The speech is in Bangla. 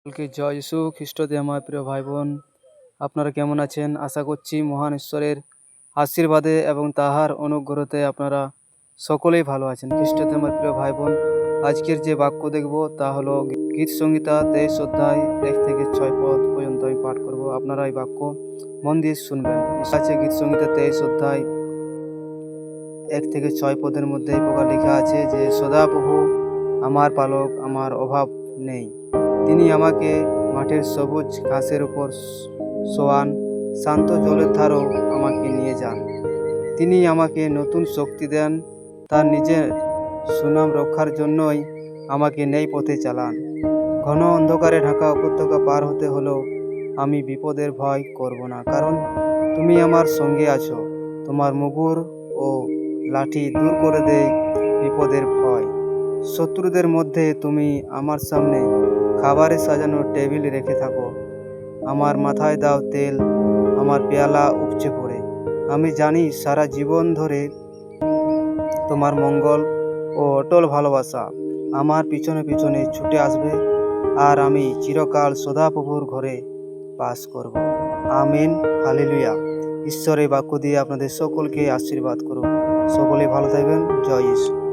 সকলকে জয় যিশু খ্রিস্টতে আমার প্রিয় ভাই বোন, আপনারা কেমন আছেন? আশা করছি মহান ঈশ্বরের আশীর্বাদে এবং তাহার অনুগ্রহতে আপনারা সকলেই ভালো আছেন। খ্রিস্টতে আমার প্রিয় ভাই বোন, আজকের যে বাক্য দেখব তা হলো গীত সংহিতা 23 অধ্যায় 1 থেকে 6 পদ পর্যন্ত আমি পাঠ করব। আপনারা এই বাক্য মন দিয়ে শুনবেন। আছে গীত সংহিতা 23 অধ্যায় 1 থেকে 6 পদের মধ্যে এই প্রকার লেখা আছে যে, সদাপ্রভু আমার পালক, আমার অভাব নেই। তিনি আমাকে মাঠের সবুজ ঘাসের উপর শোয়ান, শান্ত জলের ধারেও আমাকে নিয়ে যান। তিনি আমাকে নতুন শক্তি দেন, তার নিজের সুনাম রক্ষার জন্যই আমাকে ন্যায় পথে চালান। ঘন অন্ধকারে ঢাকা উপত্যকা পার হতে হলেও আমি বিপদের ভয় করব না, কারণ তুমি আমার সঙ্গে আছো। তোমার মুগুর ও লাঠি দূর করে দেয় বিপদের ভয়। শত্রুদের মধ্যে তুমি আমার সামনে খাবারে সাজানো টেবিল রেখে থাকো। আমার মাথায় দাও তেল, আমার পেয়ালা উপচে পড়ে। আমি জানি সারা জীবন ধরে তোমার মঙ্গল ও অটল ভালোবাসা আমার পিছনে পিছনে ছুটে আসবে, আর আমি চিরকাল সদাপ্রভুর ঘরে বাস করব। Amen, hallelujah. ঈশ্বরের বাক্য দিয়ে আপনাদের সকলকে আশীর্বাদ করুন। সকলে ভালো থাকবেন। জয় ঈশ্বর।